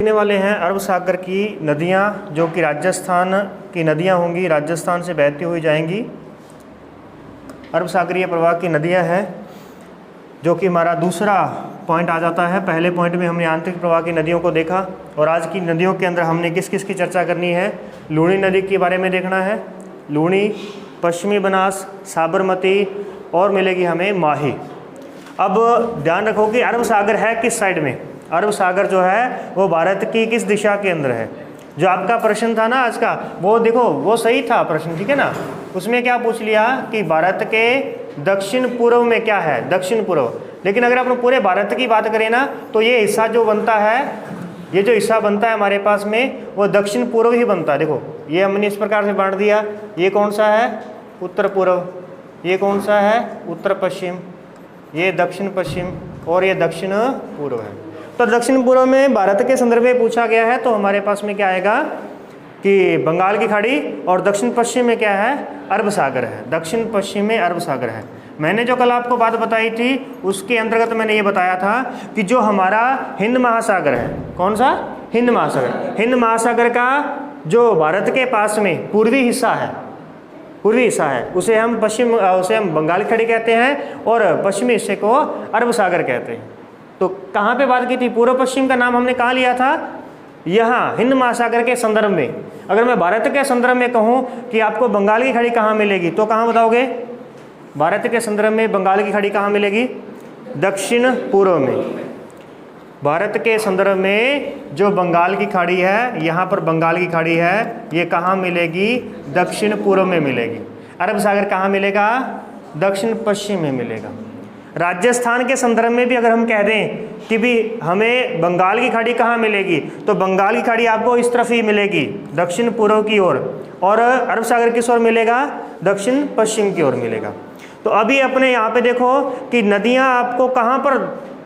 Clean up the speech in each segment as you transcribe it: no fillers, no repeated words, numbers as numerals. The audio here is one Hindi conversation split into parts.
देखने वाले हैं अरब सागर की नदियाँ, जो कि राजस्थान की नदियाँ होंगी, राजस्थान से बहती हुई जाएंगी। अरब सागरीय प्रवाह की नदियाँ हैं, जो कि हमारा दूसरा पॉइंट आ जाता है। पहले पॉइंट में हमने आंतरिक प्रवाह की नदियों को देखा, और आज की नदियों के अंदर हमने किस किस की चर्चा करनी है। लूणी नदी के बारे में देखना है, लूणी, पश्चिमी बनास, साबरमती, और मिलेगी हमें माही। अब ध्यान रखो कि अरब सागर है किस साइड में। अरब सागर जो है वो भारत की किस दिशा के अंदर है। जो आपका प्रश्न था ना आज का, वो देखो वो सही था प्रश्न, ठीक है ना। उसमें क्या पूछ लिया कि भारत के दक्षिण पूर्व में क्या है, दक्षिण पूर्व। लेकिन अगर अपन पूरे भारत की बात करें ना, तो ये हिस्सा जो बनता है, ये जो हिस्सा बनता है हमारे पास में, वो दक्षिण पूर्व ही बनता है। देखो ये हमने इस प्रकार से बांट दिया। ये कौन सा है, उत्तर पूर्व। ये कौन सा है, उत्तर पश्चिम। ये दक्षिण पश्चिम, और ये दक्षिण पूर्व है। तो दक्षिण पूर्व में भारत के संदर्भ में पूछा गया है, तो हमारे पास में क्या आएगा कि बंगाल की खाड़ी, और दक्षिण पश्चिम में क्या है, अरब सागर है। दक्षिण पश्चिम में अरब सागर है। मैंने जो कल आपको बात बताई थी, उसके अंतर्गत मैंने ये बताया था कि जो हमारा हिंद महासागर है, कौन सा, हिंद महासागर। हिंद महासागर का जो भारत के पास में पूर्वी हिस्सा है, पूर्वी हिस्सा है, उसे हम बंगाल की खाड़ी कहते हैं, और पश्चिमी हिस्से को अरब सागर कहते हैं। तो कहाँ पे बात की थी, पूर्व पश्चिम का नाम हमने कहाँ लिया था, यहाँ हिंद महासागर के संदर्भ में। अगर मैं भारत के संदर्भ में कहूँ कि आपको बंगाल की खाड़ी कहाँ मिलेगी, तो कहाँ बताओगे, भारत के संदर्भ में बंगाल की खाड़ी कहाँ मिलेगी, दक्षिण पूर्व में। भारत के संदर्भ में जो बंगाल की खाड़ी है, यहाँ पर बंगाल की खाड़ी है, ये कहाँ मिलेगी, दक्षिण पूर्व में मिलेगी। अरब सागर कहाँ मिलेगा, दक्षिण पश्चिम में मिलेगा। राजस्थान के संदर्भ में भी अगर हम कह दें कि भी हमें बंगाल की खाड़ी कहाँ मिलेगी, तो बंगाल की खाड़ी आपको इस तरफ ही मिलेगी, दक्षिण पूर्व की ओर, और अरब सागर किस ओर मिलेगा, दक्षिण पश्चिम की ओर मिलेगा। तो अभी अपने यहाँ पे देखो कि नदियाँ आपको कहाँ पर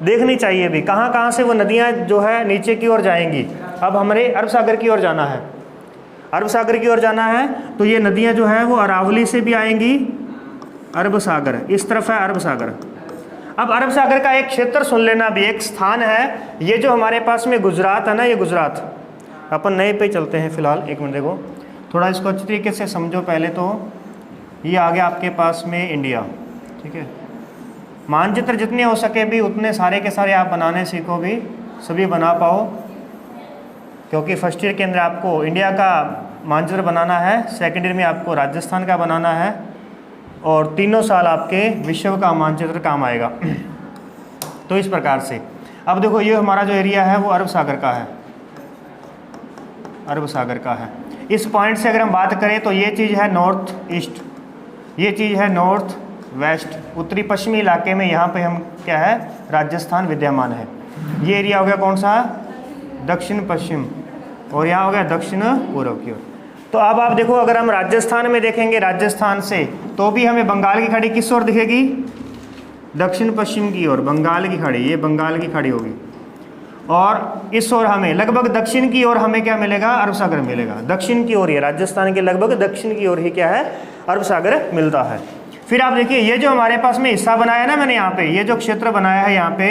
देखनी चाहिए, भी कहाँ कहाँ से वो नदियाँ जो है नीचे की ओर जाएंगी। अब हमारे अरब सागर की ओर जाना है, अरब सागर की ओर जाना है, तो ये नदियाँ जो है वो अरावली से भी आएंगी, अरब सागर इस तरफ है, अरब सागर। अब अरब सागर का एक क्षेत्र सुन लेना, भी एक स्थान है, ये जो हमारे पास में गुजरात है ना, ये गुजरात, अपन नए पे चलते हैं फिलहाल। एक मिनट देखो, थोड़ा इसको अच्छी तरीके से समझो। पहले तो ये आ गया आपके पास में इंडिया, ठीक है। मानचित्र जितने हो सके भी उतने सारे के सारे आप बनाने सीखो, भी सभी बना पाओ, क्योंकि फर्स्ट ईयर के अंदर आपको इंडिया का मानचित्र बनाना है, सेकेंड ईयर में आपको राजस्थान का बनाना है, और तीनों साल आपके विश्व का मानचित्र काम आएगा। तो इस प्रकार से अब देखो, ये हमारा जो एरिया है वो अरब सागर का है, अरब सागर का है। इस पॉइंट से अगर हम बात करें तो ये चीज़ है नॉर्थ ईस्ट, ये चीज़ है नॉर्थ वेस्ट, उत्तरी पश्चिमी इलाके में यहाँ पे हम क्या है, राजस्थान विद्यमान है। ये एरिया हो गया कौन सा, दक्षिण पश्चिम, और यहाँ हो गया दक्षिण पूर्व की ओर। तो अब आप देखो, अगर हम राजस्थान में देखेंगे, राजस्थान से, तो भी हमें बंगाल की खाड़ी किस ओर दिखेगी, दक्षिण पश्चिम की ओर, बंगाल की खाड़ी, ये बंगाल की खाड़ी होगी। और इस ओर हमें लगभग दक्षिण की ओर हमें क्या मिलेगा, अरब सागर मिलेगा। दक्षिण की ओर, ये राजस्थान के लगभग दक्षिण की ओर ही क्या है, अरब सागर मिलता है। फिर आप देखिए, ये जो हमारे पास में हिस्सा बनाया ना मैंने यहाँ पे, ये जो क्षेत्र बनाया है यहाँ पे,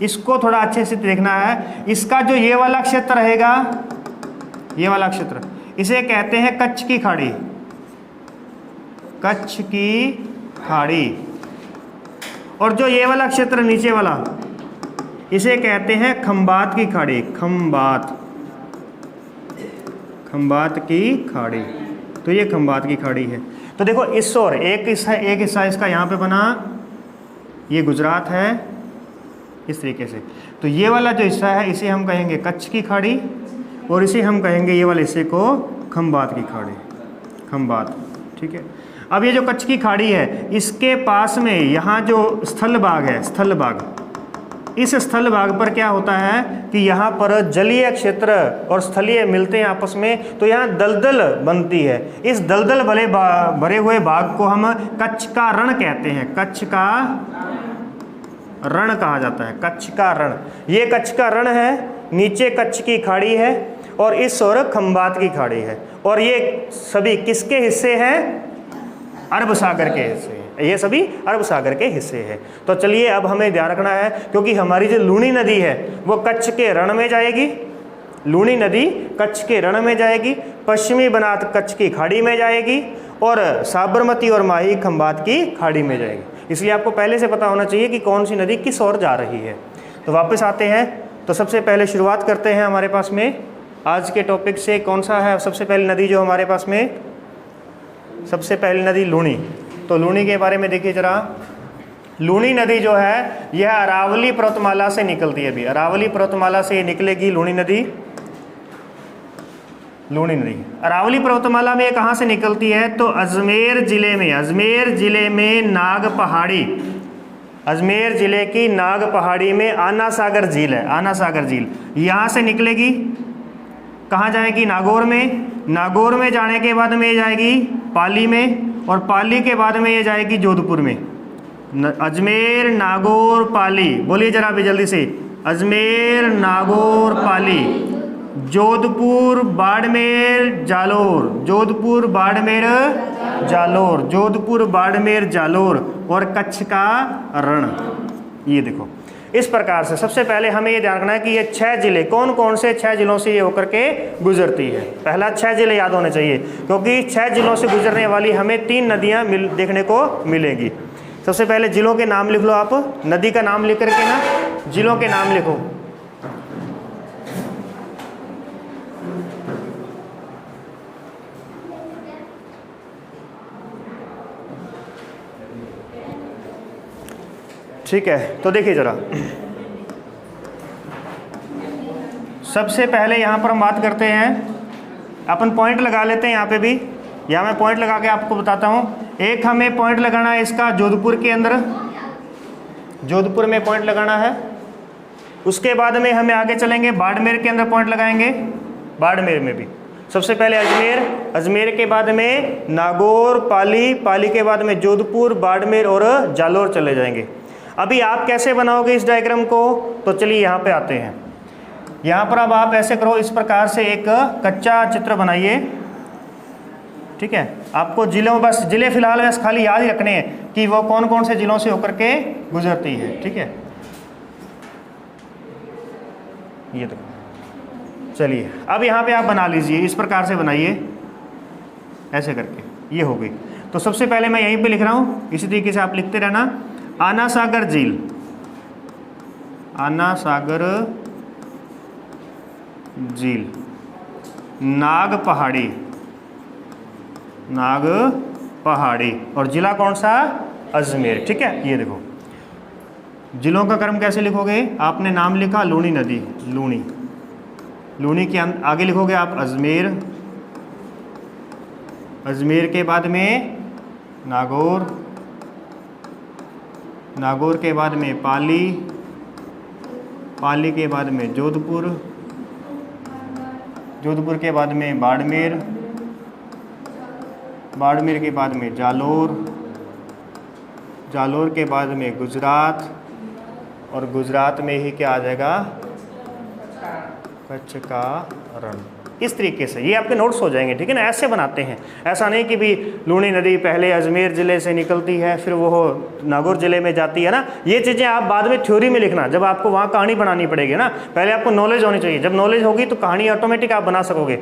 इसको थोड़ा अच्छे से देखना है। इसका जो ये वाला क्षेत्र रहेगा, ये वाला क्षेत्र, इसे कहते हैं कच्छ की खाड़ी, कच्छ की खाड़ी। और जो ये वाला क्षेत्र नीचे वाला, इसे कहते हैं खंबात की खाड़ी, खंबात, खंबात की खाड़ी। तो ये खंबात की खाड़ी है। तो देखो इस ओर एक हिस्सा इसका यहाँ पे बना, ये गुजरात है इस तरीके से। तो ये वाला जो हिस्सा है इसे हम कहेंगे कच्छ की खाड़ी, और इसे हम कहेंगे ये वाले हिस्से को खंबात की खाड़ी, खंबात, ठीक है। अब ये जो कच्छ की खाड़ी है, इसके पास में यहाँ जो स्थल भाग है, स्थल भाग, इस स्थल भाग पर क्या होता है कि यहाँ पर जलीय क्षेत्र और स्थलीय मिलते हैं आपस में, तो यहाँ दलदल बनती है। इस दलदल भरे हुए भाग को हम कच्छ का रण कहते हैं, कच्छ का रण कहा जाता है, कच्छ का रण। ये कच्छ का रण है, नीचे कच्छ की खाड़ी है, और इस ओर खंबात की खाड़ी है। और ये सभी किसके हिस्से हैं, अरब सागर के हिस्से हैं। ये सभी अरब सागर के हिस्से हैं। तो चलिए अब हमें ध्यान रखना है, क्योंकि हमारी जो लूणी नदी है वो कच्छ के रण में जाएगी, लूणी नदी कच्छ के रण में जाएगी, पश्चिमी बनात कच्छ की खाड़ी में जाएगी और साबरमती और माही खंबात की खाड़ी में जाएगी। इसलिए आपको पहले से पता होना चाहिए कि कौन सी नदी किस ओर जा रही है। तो वापस आते हैं, तो सबसे पहले शुरुआत करते हैं हमारे पास में आज के टॉपिक से। कौन सा है सबसे पहली नदी जो हमारे पास में? सबसे पहली नदी लूणी। तो लूणी के बारे में देखिए जरा। लूणी नदी जो है यह अरावली पर्वतमाला से निकलती है। अभी अरावली पर्वतमाला से निकलेगी लूणी नदी। लूणी नदी अरावली पर्वतमाला में कहाँ से निकलती है? तो अजमेर जिले में, अजमेर जिले में नाग पहाड़ी, अजमेर जिले की नाग पहाड़ी में आना सागर झील है, आना सागर झील, यहाँ से निकलेगी। कहाँ जाएगी? नागौर में। नागौर में जाने के बाद में ये जाएगी पाली में, और पाली के बाद में ये जाएगी जोधपुर में। अजमेर, नागौर, पाली, बोलिए जरा भी जल्दी से। अजमेर, नागौर, पाली, जोधपुर, बाड़मेर, जालोर, जोधपुर, बाड़मेर, जालोर, जोधपुर, बाड़मेर, जालोर और कच्छ का रण। ये देखो इस प्रकार से सबसे पहले हमें ये ध्यान रखना है कि ये 6 जिले कौन कौन से 6 जिलों से ये होकर के गुजरती है। पहला 6 जिले याद होने चाहिए, क्योंकि 6 जिलों से गुजरने वाली हमें 3 नदियाँ देखने को मिलेगी। सबसे पहले जिलों के नाम लिख लो आप, नदी का नाम लिख करके ना जिलों के नाम लिखो। ठीक है, तो देखिए जरा, सबसे पहले यहाँ पर हम बात करते हैं, अपन पॉइंट लगा लेते हैं यहाँ पे भी। यहाँ मैं पॉइंट लगा के आपको बताता हूँ। एक हमें पॉइंट लगाना है इसका जोधपुर के अंदर, जोधपुर में पॉइंट लगाना है। उसके बाद में हमें आगे चलेंगे, बाड़मेर के अंदर पॉइंट लगाएंगे, बाड़मेर में भी। सबसे पहले अजमेर, अजमेर के बाद में नागौर, पाली, पाली के बाद में जोधपुर, बाड़मेर और जालोर चले जाएंगे। अभी आप कैसे बनाओगे इस डायग्राम को? तो चलिए यहाँ पे आते हैं। यहाँ पर अब आप ऐसे करो, इस प्रकार से एक कच्चा चित्र बनाइए। ठीक है, आपको जिलों, बस जिले फिलहाल बस खाली याद ही रखने हैं कि वो कौन कौन से जिलों से होकर के गुजरती है। ठीक है, ये तो चलिए अब यहाँ पे आप बना लीजिए, इस प्रकार से बनाइए ऐसे करके, ये हो गई। तो सबसे पहले मैं यहीं पे लिख रहा हूँ, इसी तरीके से आप लिखते रहना। आना सागर झील, आना सागर झील, नाग पहाड़ी, नाग पहाड़ी, और जिला कौन सा? अजमेर। ठीक है, ये देखो जिलों का क्रम कैसे लिखोगे? आपने नाम लिखा लूणी नदी, लूणी, लूणी के आगे लिखोगे आप अजमेर, अजमेर के बाद में नागौर, नागौर के बाद में पाली, पाली के बाद में जोधपुर, जोधपुर के बाद में बाड़मेर, बाड़मेर के बाद में जालोर, जालोर के बाद में गुजरात, और गुजरात में ही क्या आ जाएगा? कच्छ का रण। इस तरीके से ये आपके नोट्स हो जाएंगे। ठीक है ना, ऐसे बनाते हैं। ऐसा नहीं कि भी लूणी नदी पहले अजमेर ज़िले से निकलती है फिर वो नागौर ज़िले में जाती है ना। ये चीज़ें आप बाद में थ्योरी में लिखना, जब आपको वहाँ कहानी बनानी पड़ेगी ना। पहले आपको नॉलेज होनी चाहिए, जब नॉलेज होगी तो कहानी ऑटोमेटिक आप बना सकोगे।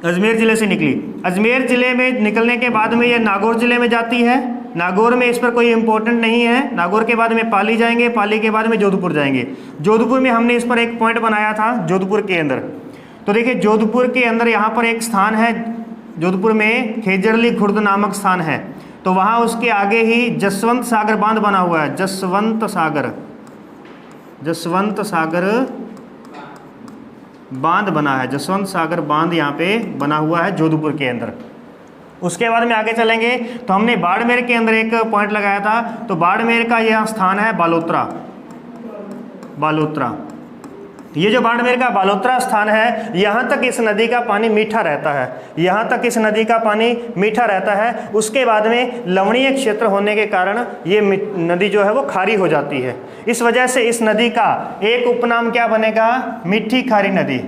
अजमेर ज़िले से निकली, अजमेर ज़िले में निकलने के बाद में ये नागौर ज़िले में जाती है। नागौर में इस पर कोई इम्पोर्टेंट नहीं है। नागौर के बाद में पाली जाएंगे, पाली के बाद में जोधपुर जाएंगे। जोधपुर में हमने इस पर एक पॉइंट बनाया था जोधपुर के अंदर। तो देखिए जोधपुर के अंदर यहाँ पर एक स्थान है, जोधपुर में खेजरली खुर्द नामक स्थान है। तो वहाँ उसके आगे ही जसवंत सागर बांध बना हुआ है, जसवंत सागर, जसवंत सागर बांध बना है, जसवंत सागर बांध यहाँ पे बना हुआ है जोधपुर के अंदर। उसके बाद में आगे चलेंगे तो हमने बाड़मेर के अंदर एक पॉइंट लगाया था। तो बाड़मेर का यह स्थान है बालोतरा, बालोतरा। ये जो बाड़मेर का बालोतरा स्थान है, यहाँ तक इस नदी का पानी मीठा रहता है, यहाँ तक इस नदी का पानी मीठा रहता है। उसके बाद में लवणीय क्षेत्र होने के कारण ये नदी जो है वो खारी हो जाती है। इस वजह से इस नदी का एक उपनाम क्या बनेगा? मीठी खारी नदी,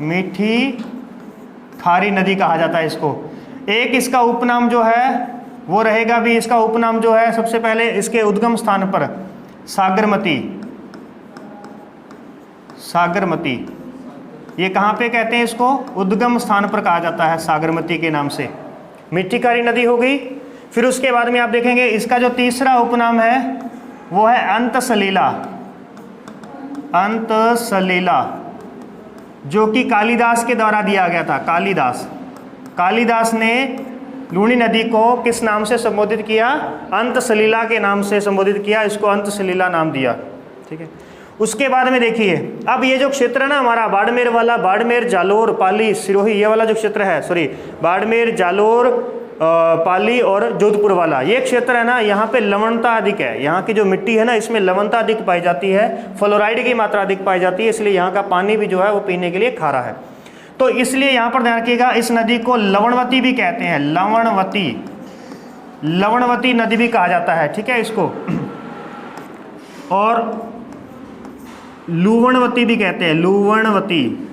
मीठी खारी नदी कहा जाता है इसको। एक इसका उपनाम जो है वो रहेगा भी, इसका उपनाम जो है सबसे पहले इसके उद्गम स्थान पर सागरमती, सागरमती। ये कहाँ पे कहते हैं इसको? उद्गम स्थान पर कहा जाता है सागरमती के नाम से। मीठी खारी नदी हो गई। फिर उसके बाद में आप देखेंगे इसका जो तीसरा उपनाम है वो है अंतसलीला। अंतसलीला जो कि कालिदास के द्वारा दिया गया था। कालिदास ने लूणी नदी को किस नाम से संबोधित किया? अंतसलीला के नाम से संबोधित किया, इसको अंतसलीला नाम दिया। ठीक है। उसके बाद में देखिए, अब ये जो क्षेत्र है ना हमारा बाड़मेर वाला, बाड़मेर, जालोर, पाली, सिरोही, ये वाला जो क्षेत्र है, सॉरी बाड़मेर, जालोर, पाली और जोधपुर वाला ये क्षेत्र है ना, यहाँ पे लवणता अधिक है। यहाँ की जो मिट्टी है ना इसमें लवणता अधिक पाई जाती है, फ्लोराइड की मात्रा अधिक पाई जाती है, इसलिए यहाँ का पानी भी जो है वो पीने के लिए खारा है। तो इसलिए यहाँ पर ध्यान रखिएगा, इस नदी को लवणवती भी कहते हैं। लवणवती नदी भी कहा जाता है। ठीक है इसको, और लूवणवती भी कहते हैं। लूवणवती,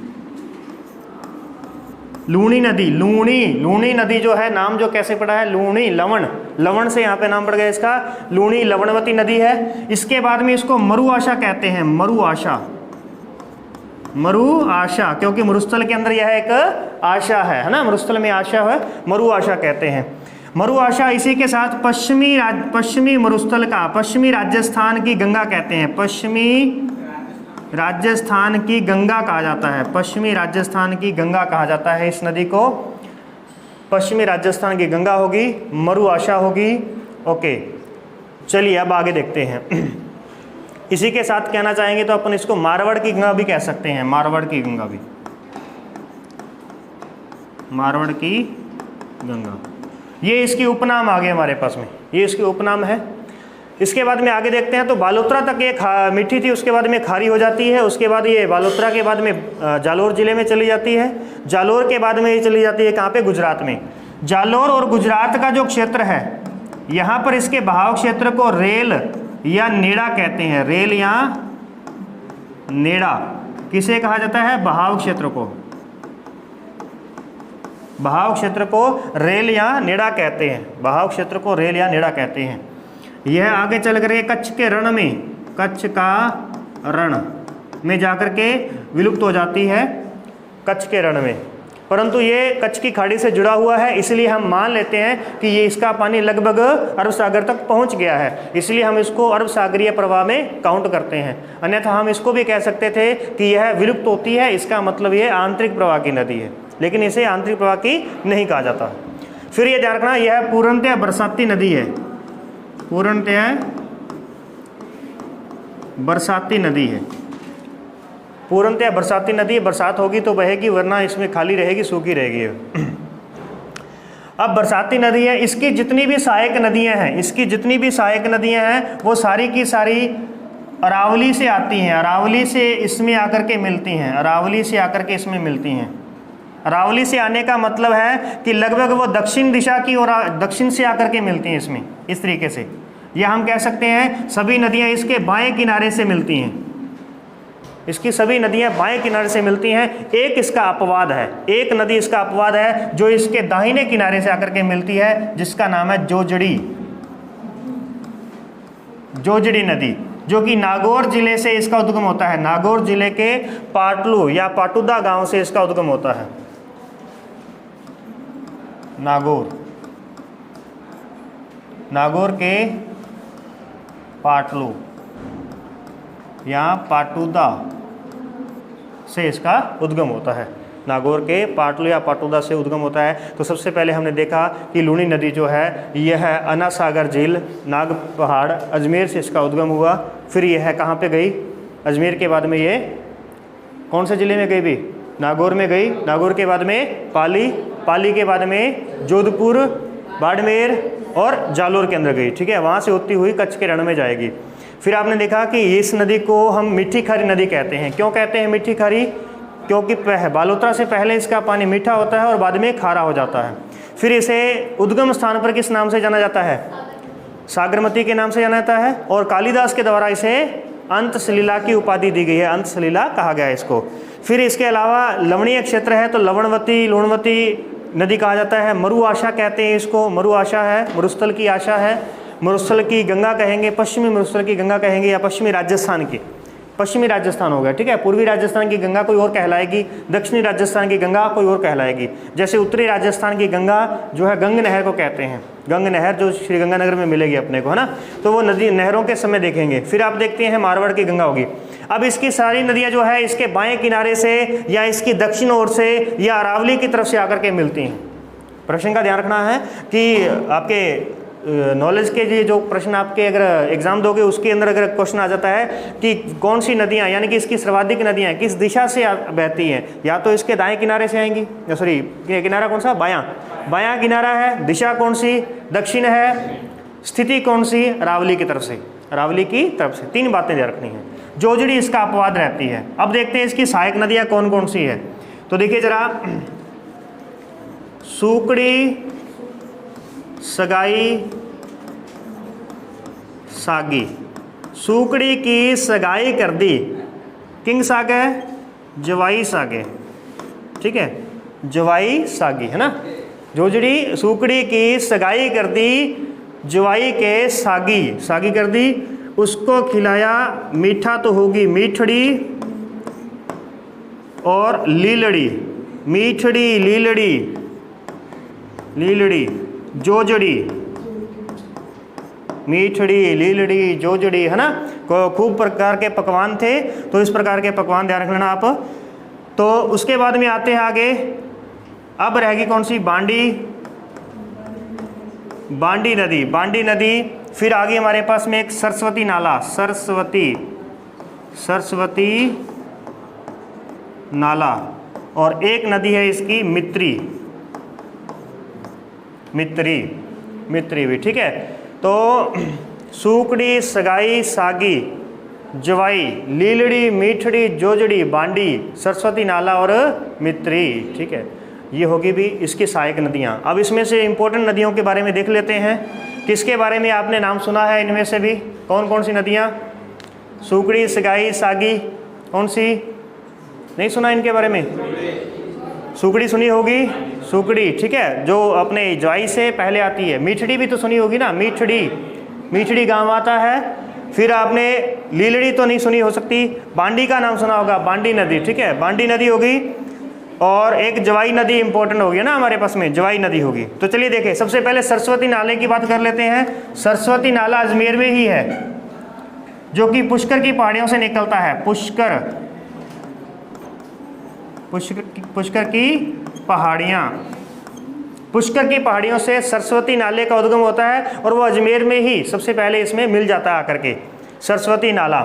लूणी नदी, लूणी नदी जो है, नाम जो कैसे पड़ा है? लूणी, लवण से यहाँ पे नाम पड़ गया इसका। लूणी लवणवती नदी है। इसके बाद में इसको मरुआशा कहते हैं। मरुआशा, क्योंकि मरुस्थल के अंदर यह एक आशा है ना, मरुस्थल में आशा है, मरुआशा कहते हैं। मरुआशा इसी के साथ पश्चिमी मरुस्थल का, पश्चिमी राजस्थान की गंगा कहते हैं। पश्चिमी राजस्थान की गंगा कहा जाता है। पश्चिमी राजस्थान की गंगा कहा जाता है इस नदी को। पश्चिमी राजस्थान की गंगा होगी, मरुआशा होगी। ओके, चलिए अब आगे देखते हैं। इसी के साथ कहना चाहेंगे तो अपन इसको मारवाड़ की गंगा भी कह सकते हैं। मारवाड़ की गंगा भी, मारवाड़ की गंगा, ये इसकी उपनाम आ गए हमारे पास में, ये इसकी उपनाम है। इसके बाद में आगे देखते हैं तो बालोतरा तक ये मीठी थी, उसके बाद में खारी हो जाती है। उसके बाद ये बालोतरा के बाद में जालोर जिले में चली जाती है। जालोर के बाद में ये चली जाती है कहाँ पे? गुजरात में। जालोर और गुजरात का जो क्षेत्र है, यहाँ पर इसके बहाव क्षेत्र को रेल या नेड़ा कहते हैं। रेल या नेड़ा किसे कहा जाता है? बहाव क्षेत्र को। बहाव क्षेत्र को रेल या नेड़ा कहते हैं। बहाव क्षेत्र को रेल या नेड़ा कहते हैं। यह आगे चल करके कच्छ के रण में, कच्छ का रण में जाकर के विलुप्त हो जाती है, कच्छ के रण में। परंतु ये कच्छ की खाड़ी से जुड़ा हुआ है, इसलिए हम मान लेते हैं कि ये इसका पानी लगभग अरब सागर तक पहुंच गया है, इसलिए हम इसको अरब सागरीय प्रवाह में काउंट करते हैं। अन्यथा हम इसको भी कह सकते थे कि यह विलुप्त होती है, इसका मतलब ये आंतरिक प्रवाह की नदी है, लेकिन इसे आंतरिक प्रवाह की नहीं कहा जाता। फिर ये ध्यान रखना, यह पूर्णतः बरसाती नदी है। पूर्णतः बरसाती नदी है। पूर्णतः बरसाती नदी, बरसात होगी तो बहेगी, वरना इसमें खाली रहेगी, सूखी रहेगी। अब बरसाती नदी है, इसकी जितनी भी सहायक नदियां हैं, वो सारी की सारी अरावली से आती हैं। अरावली से इसमें आकर के मिलती हैं। अरावली से आकर के इसमें मिलती हैं। अरावली से आने का मतलब है कि लगभग वो दक्षिण दिशा की और दक्षिण से आकर के मिलती हैं इसमें, इस तरीके से। या हम कह सकते हैं सभी नदियां इसके बाएं किनारे से मिलती हैं। इसकी सभी नदियां बाएं किनारे से मिलती हैं। एक इसका अपवाद है, एक नदी इसका अपवाद है जो इसके दाहिने किनारे से आकर के मिलती है, जिसका नाम है जोजड़ी। जोजड़ी नदी, जो कि नागौर जिले से इसका उद्गम होता है। नागौर जिले के पाटलू या पाटुदा गांव से इसका उद्गम होता है। नागौर के पाटलू या पाटुदा से इसका उद्गम होता है। नागौर के पाटलू या पाटुदा से उद्गम होता है। तो सबसे पहले हमने देखा कि लूणी नदी जो है यह है अन्ना सागर झील, नाग पहाड़, अजमेर से इसका उद्गम हुआ। फिर यह है कहाँ पे गई? अजमेर के बाद में ये कौन से ज़िले में गई भी? नागौर में गई। नागौर के बाद में पाली, पाली के बाद में जोधपुर, बाड़मेर और जालोर के अंदर गई। ठीक है, वहाँ से होती हुई कच्छ के रण में जाएगी। फिर आपने देखा कि इस नदी को हम मीठी खारी नदी कहते हैं। क्यों कहते हैं मीठी खारी? क्योंकि बालोतरा से पहले इसका पानी मीठा होता है और बाद में खारा हो जाता है। फिर इसे उद्गम स्थान पर किस नाम से जाना जाता है? सागरमती के नाम से जाना जाता है। और कालिदास के द्वारा इसे अंतसलीला की उपाधि दी गई है, अंतसलीला कहा गया है इसको। फिर इसके अलावा लवणीय क्षेत्र है तो लवणवती, लूणवती नदी कहा जाता है। मरुआशा कहते हैं इसको, मरुआशा है, मरुस्थल की आशा है। मरुस्थल की गंगा कहेंगे, पश्चिमी मरुस्थल की गंगा कहेंगे, या पश्चिमी राजस्थान की पश्चिमी राजस्थान हो गया, ठीक है। पूर्वी राजस्थान की गंगा कोई और कहलाएगी, दक्षिणी राजस्थान की गंगा कोई और कहलाएगी। जैसे उत्तरी राजस्थान की गंगा जो है गंग नहर को कहते हैं, गंग नहर जो श्रीगंगानगर में मिलेगी अपने को, है ना। तो वो नदी नहरों के समय देखेंगे। फिर आप देखते हैं मारवाड़ की गंगा होगी। अब इसकी सारी नदियाँ जो है इसके बाएँ किनारे से या इसकी दक्षिण ओर से या अरावली की तरफ से आकर के मिलती हैं। प्रश्न का ध्यान रखना है कि आपके नॉलेज के लिए जो प्रश्न आपके अगर एग्जाम दोगे उसके अंदर अगर क्वेश्चन आ जाता है कि कौन सी नदियां यानी कि इसकी सर्वाधिक नदियां किस दिशा से बहती हैं, या तो इसके दाएं किनारे से आएंगी, सॉरी किनारा कौन सा, बायां किनारा है, दिशा कौन सी, दक्षिण है, स्थिति कौन सी, अरावली की तरफ से, अरावली की तरफ से। 3 बातें ध्यान रखनी है। जोजड़ी इसका अपवाद रहती है। अब देखते हैं इसकी सहायक नदियां कौन कौन सी है। तो देखिए जरा, सूकड़ी, सगाई, सागी। सूकड़ी की सगाई कर दी, किंग सागे, जवाई सागे, ठीक है, जवाई सागी, है ना। जोजड़ी सूकड़ी की सगाई कर दी, जवाई के सागी, सागी कर दी, उसको खिलाया, मीठा तो होगी मीठड़ी और लीलड़ी, मीठड़ी लीलड़ी, लीलड़ी जोजड़ी, मीठड़ी लीलड़ी जोजड़ी, है ना। खूब प्रकार के पकवान थे, तो इस प्रकार के पकवान ध्यान रख लेना आप। तो उसके बाद में आते हैं आगे, अब रहेगी कौन सी, बांडी, बांडी नदी, बांडी नदी। फिर आगे हमारे पास में एक सरस्वती नाला, सरस्वती, सरस्वती नाला, और एक नदी है इसकी मित्री, मित्री, मित्री भी, ठीक है। तो सूकड़ी, सगाई, सागी, जवाई, लीलड़ी, मीठड़ी, जोजड़ी, बांडी, सरस्वती नाला और मित्री, ठीक है। ये होगी भी इसकी सहायक नदियाँ। अब इसमें से इंपॉर्टेंट नदियों के बारे में देख लेते हैं। किसके बारे में आपने नाम सुना है इनमें से भी, कौन कौन सी नदियाँ, सूकड़ी, सगाई, सागी, कौन सी, नहीं सुना इनके बारे में। सूकड़ी सुनी होगी, सूकड़ी, ठीक है, जो अपने जवाई से पहले आती है। मीठड़ी भी तो सुनी होगी ना, मीठड़ी, मीठड़ी गांव आता है। फिर आपने लीलड़ी तो नहीं सुनी हो सकती, बांडी का नाम सुना होगा, बांडी नदी, ठीक है, बांडी नदी होगी। और एक जवाई नदी इंपॉर्टेंट होगी ना हमारे पास में, जवाई नदी होगी। तो चलिए देखें, सबसे पहले सरस्वती नाले की बात कर लेते हैं। सरस्वती नाला अजमेर में ही है, जो कि पुष्कर की पहाड़ियों से निकलता है। पुष्कर, पुष्कर की पहाड़ियाँ, पुष्कर की पहाड़ियों से सरस्वती नाले का उद्गम होता है, और वो अजमेर में ही सबसे पहले इसमें मिल जाता है आकर के, सरस्वती नाला,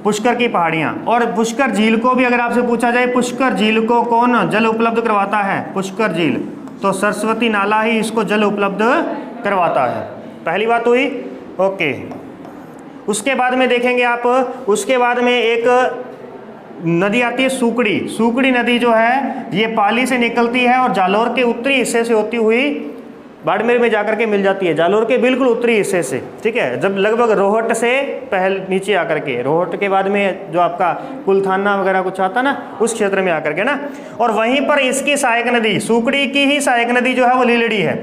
पुष्कर की पहाड़ियाँ। और पुष्कर झील को भी अगर आपसे पूछा जाए, पुष्कर झील को कौन जल उपलब्ध करवाता है, पुष्कर झील, तो सरस्वती नाला ही इसको जल उपलब्ध करवाता है। पहली बात हुई, ओके। उसके बाद में देखेंगे आप, उसके बाद में एक नदी आती है सूकड़ी। सूकड़ी नदी जो है ये पाली से निकलती है और जालोर के उत्तरी हिस्से से होती हुई बाड़मेर में जाकर के मिल जाती है, जालोर के बिल्कुल उत्तरी हिस्से से, ठीक है। जब लगभग रोहट से पहले नीचे आकर के, रोहट के बाद में जो आपका कुलथाना वगैरह कुछ आता ना, उस क्षेत्र में आकर के ना, और वहीं पर इसकी सहायक नदी, सूकड़ी की ही सहायक नदी जो है वो लीलड़ी है।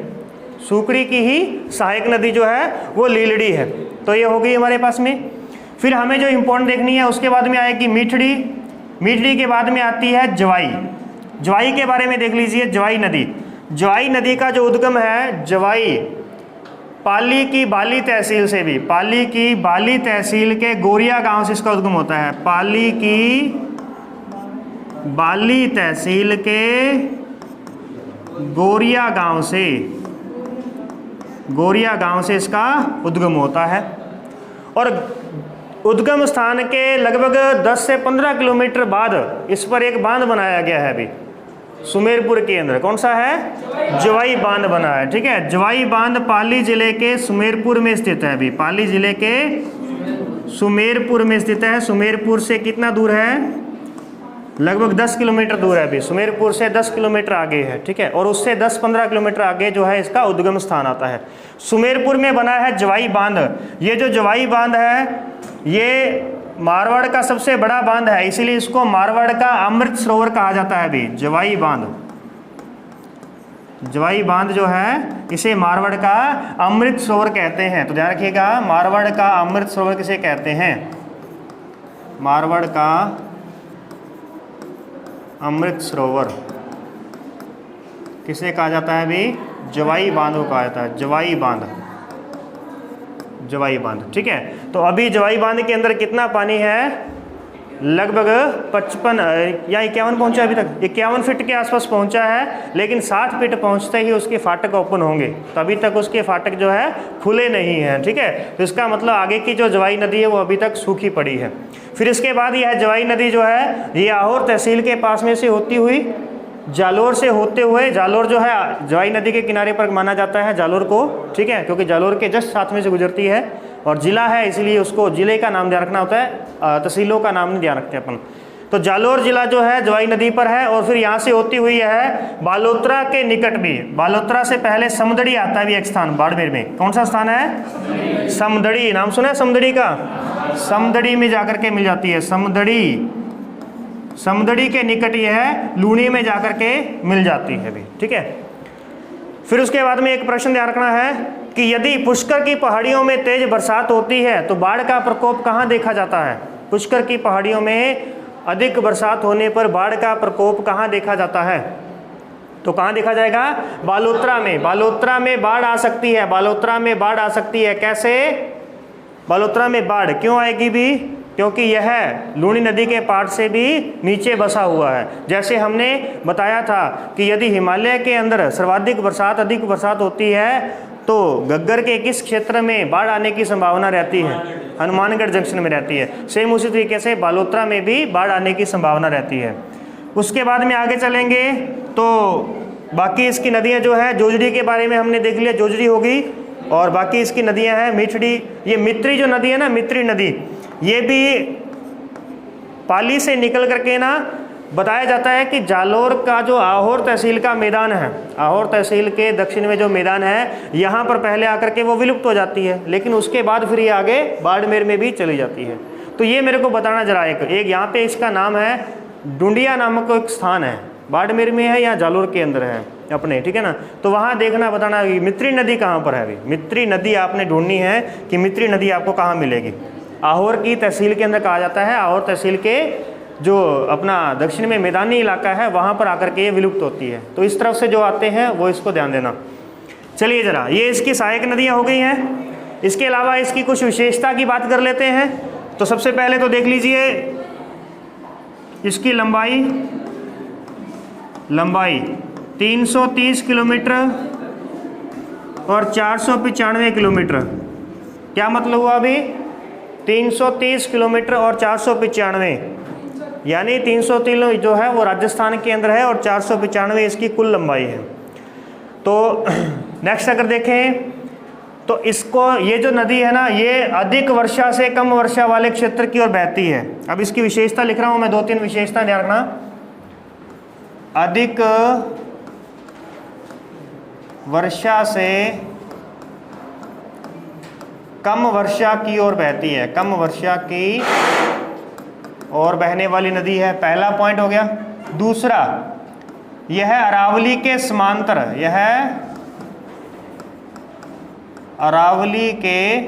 सूकड़ी की ही सहायक नदी जो है वो लीलड़ी है। तो ये हो गई हमारे पास में। फिर हमें जो इम्पोर्टेंट देखनी है, उसके बाद में आएगी मीठड़ी, मीठड़ी के बाद में आती है जवाई। जवाई के बारे में देख लीजिए, जवाई नदी, जवाई नदी का जो उद्गम है, जवाई पाली की बाली तहसील से भी, पाली की बाली तहसील के गोरिया गांव से इसका उद्गम होता है। पाली की बाली तहसील के गोरिया गांव से, गोरिया गांव से इसका उद्गम होता है। और उद्गम स्थान के लगभग 10 से 15 किलोमीटर बाद इस पर एक बांध बनाया गया है अभी सुमेरपुर के अंदर। कौन सा है? जवाई बांध बना है, ठीक है। जवाई बांध पाली जिले के सुमेरपुर में स्थित है। अभी पाली जिले के सुमेरपुर में स्थित है। सुमेरपुर से कितना दूर है? लगभग 10 किलोमीटर दूर है। अभी सुमेरपुर से 10 किलोमीटर आगे है, ठीक है। और उससे 10-15 किलोमीटर आगे जो है इसका उद्गम स्थान आता है। सुमेरपुर में बना है जवाई बांध। ये जो जवाई बांध है ये मारवाड़ का सबसे बड़ा बांध है, इसीलिए इसको मारवाड़ का अमृत सरोवर कहा जाता है। अभी जवाई बांध, जवाई बांध जो है इसे मारवाड़ का अमृत सरोवर कहते हैं। तो ध्यान रखिएगा, मारवाड़ का अमृत सरोवर किसे कहते हैं? मारवाड़ का अमृत सरोवर किसे कहा जाता है अभी? जवाई बांध को कहा जाता है, जवाई बांध, जवाई बांध। ठीक है, तो अभी जवाई बांध के अंदर कितना पानी है? लगभग 55 या 51 पहुंचा, अभी तक 51 फीट के आसपास पहुंचा है, लेकिन 60 फीट पहुंचते ही उसके फाटक ओपन होंगे, तो अभी तक उसके फाटक जो है खुले नहीं हैं। ठीक है, तो इसका मतलब आगे की जो जवाई नदी है वो अभी तक सूखी पड़ी है। फिर इसके बाद यह जवाई नदी जो है ये आहोर तहसील के पास में से होती हुई जालोर से होते हुए, जालोर जो है जवाई नदी के किनारे पर माना जाता है जालोर को। ठीक है, क्योंकि जालोर के जस्ट साथ में से गुजरती है और जिला है इसलिए उसको जिले का नाम ध्यान रखना होता है, तहसीलों का नाम नहीं ध्यान रखते अपन। तो जालोर जिला जो है जवाई नदी पर है और फिर यहाँ से होती हुई है बालोतरा के निकट भी। बालोतरा से पहले समदड़ी आता है भी एक स्थान बाड़मेर में। कौन सा स्थान है? समदड़ी। नाम सुना है समदड़ी का? समदड़ी में जाकर के मिल जाती है समदड़ी। समदड़ी के निकट ये है लूणी में जाकर के मिल जाती है भी। ठीक है, फिर उसके बाद में एक प्रश्न ध्यान रखना है कि यदि पुष्कर की पहाड़ियों में तेज बरसात होती है तो बाढ़ का प्रकोप कहाँ देखा जाता है? पुष्कर की पहाड़ियों में अधिक बरसात होने पर बाढ़ का प्रकोप कहाँ देखा जाता है? तो कहाँ देखा जाएगा? बालोतरा में। बालोतरा में बाढ़ आ सकती है, बालोतरा में बाढ़ आ सकती है। कैसे बालोतरा में बाढ़ क्यों आएगी भी? क्योंकि यह लूणी नदी के पार से भी नीचे बसा हुआ है। जैसे हमने बताया था कि यदि हिमालय के अंदर सर्वाधिक बरसात, अधिक बरसात होती है तो गग्गर के किस क्षेत्र में बाढ़ आने की संभावना रहती है? हनुमानगढ़ जंक्शन में रहती है। सेम उसी तरीके से बालोतरा में भी बाढ़ आने की संभावना रहती है। उसके बाद में आगे चलेंगे तो बाकी इसकी नदियाँ जो है, जोजड़ी के बारे में हमने देख लिया, जोजड़ी होगी। और बाकी इसकी नदियाँ हैं मिठड़ी, ये मित्री जो नदी है ना, मित्री नदी, ये भी पाली से निकल करके ना बताया जाता है कि जालोर का जो आहोर तहसील का मैदान है, आहोर तहसील के दक्षिण में जो मैदान है यहाँ पर पहले आकर के वो विलुप्त हो जाती है, लेकिन उसके बाद फिर ये आगे बाड़मेर में भी चली जाती है। तो ये मेरे को बताना जरा, एक यहाँ पे इसका नाम है डुंडिया नामक एक स्थान है, बाड़मेर में है या जालोर के अंदर है अपने। ठीक है ना, तो वहाँ देखना बताना मित्री नदी कहाँ पर है। अभी मित्री नदी आपने ढूंढनी है कि मित्री नदी आपको कहाँ मिलेगी। आहोर की तहसील के अंदर कहा जाता है, आहोर तहसील के जो अपना दक्षिण में मैदानी इलाका है वहाँ पर आकर के ये विलुप्त होती है। तो इस तरफ से जो आते हैं वो इसको ध्यान देना। चलिए जरा, ये इसकी सहायक नदियाँ हो गई हैं। इसके अलावा इसकी कुछ विशेषता की बात कर लेते हैं। तो सबसे पहले तो देख लीजिए इसकी लंबाई 330 किलोमीटर और 495 किलोमीटर। क्या मतलब हुआ अभी? 330 किलोमीटर और 495, यानी 303 जो है वो राजस्थान के अंदर है और 495 इसकी कुल लंबाई है। तो नेक्स्ट अगर देखें तो इसको, ये जो नदी है ना, ये अधिक वर्षा से कम वर्षा वाले क्षेत्र की ओर बहती है। अब इसकी विशेषता लिख रहा हूँ मैं, 2-3 विशेषता ध्यान रखना। अधिक वर्षा से कम वर्षा की ओर बहती है, कम वर्षा की ओर बहने वाली नदी है, पहला पॉइंट हो गया। दूसरा, यह अरावली के समांतर, यह अरावली के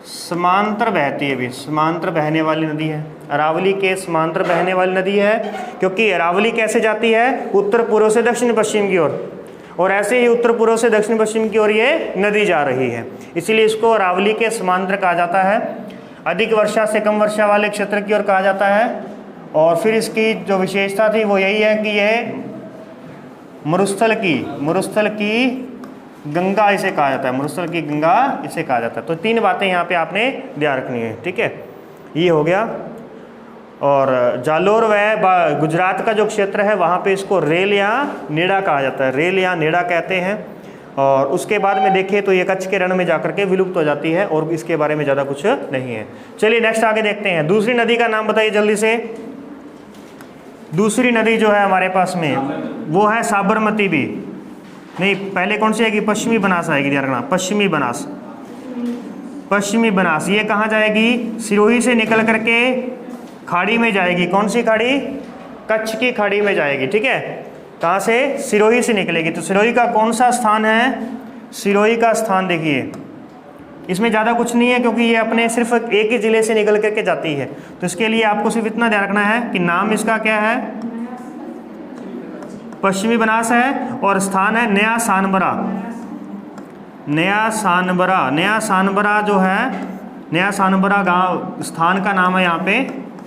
समांतर बहती है भी, समांतर बहने वाली नदी है, अरावली के समांतर बहने वाली नदी है। क्योंकि अरावली कैसे जाती है? उत्तर पूर्व से दक्षिण पश्चिम की ओर, और ऐसे ही उत्तर पूर्व से दक्षिण पश्चिम की ओर ये नदी जा रही है, इसीलिए इसको अरावली के समांतर कहा जाता है। अधिक वर्षा से कम वर्षा वाले क्षेत्र की ओर कहा जाता है। और फिर इसकी जो विशेषता थी वो यही है कि यह मरुस्थल की गंगा इसे कहा जाता है, मरुस्थल की गंगा इसे कहा जाता है। तो 3 बातें यहाँ पे आपने ध्यान रखनी है। ठीक है, ये हो गया। और जालोर व गुजरात का जो क्षेत्र है वहाँ पे इसको रेल या नेड़ा कहा जाता है, रेल या नेड़ा कहते हैं। और उसके बाद में देखें तो ये कच्छ के रण में जाकर के विलुप्त हो जाती है और इसके बारे में ज़्यादा कुछ नहीं है। चलिए नेक्स्ट आगे देखते हैं। दूसरी नदी का नाम बताइए जल्दी से। दूसरी नदी जो है हमारे पास में वो है साबरमती भी नहीं, पहले कौन सी आएगी? पश्चिमी बनास आएगी, ध्यान रखना, पश्चिमी बनास। पश्चिमी बनास ये कहाँ जाएगी? सिरोही से निकल करके खाड़ी में जाएगी। कौन सी खाड़ी? कच्छ की खाड़ी में जाएगी। ठीक है, कहाँ से? सिरोही से निकलेगी। तो सिरोही का कौन सा स्थान है? सिरोही का स्थान देखिए, इसमें ज़्यादा कुछ नहीं है क्योंकि ये अपने सिर्फ एक ही ज़िले से निकल करके जाती है। तो इसके लिए आपको सिर्फ इतना ध्यान रखना है कि नाम इसका क्या है, पश्चिमी बनास है, और स्थान है नया सानबरा। नया सानबरा, नया सानबरा जो है, नया सानबरा गांव स्थान का नाम है यहाँ पे।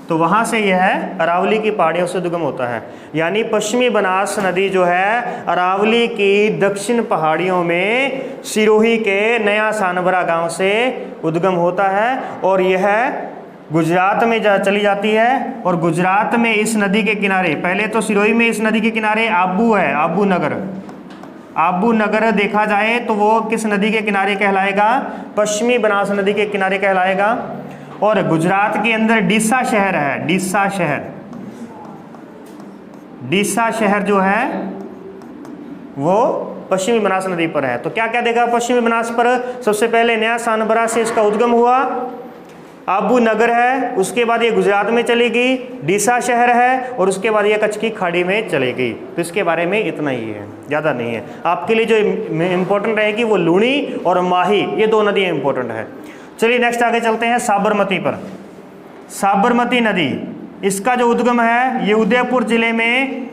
तो वहाँ से यह है अरावली की पहाड़ियों से उद्गम होता है। यानी पश्चिमी बनास नदी जो है अरावली की दक्षिण पहाड़ियों में सिरोही के नया सानबरा गांव से उद्गम होता है, और यह गुजरात में चली जाती है। और गुजरात में इस नदी के किनारे, पहले तो सिरोही में इस नदी के किनारे आबू है, आबू नगर। आबू नगर देखा जाए तो वो किस नदी के किनारे कहलाएगा, पश्चिमी बनास नदी के किनारे कहलाएगा। और गुजरात के अंदर डीसा शहर है, डीसा शहर, डीसा शहर जो है वो पश्चिमी बनास नदी पर है। तो क्या क्या देखा पश्चिमी बनास पर, सबसे पहले नया सानबरा से इसका उद्गम हुआ, आबू नगर है, उसके बाद ये गुजरात में चली गई, डीसा शहर है, और उसके बाद ये कच्छ की खाड़ी में चली गई। तो इसके बारे में इतना ही है, ज़्यादा नहीं है। आपके लिए जो इम्पोर्टेंट रहेगी वो लूणी और माही, ये दो नदियाँ इम्पोर्टेंट है। चलिए नेक्स्ट आगे चलते हैं साबरमती पर। साबरमती नदी, इसका जो उद्गम है ये उदयपुर जिले में,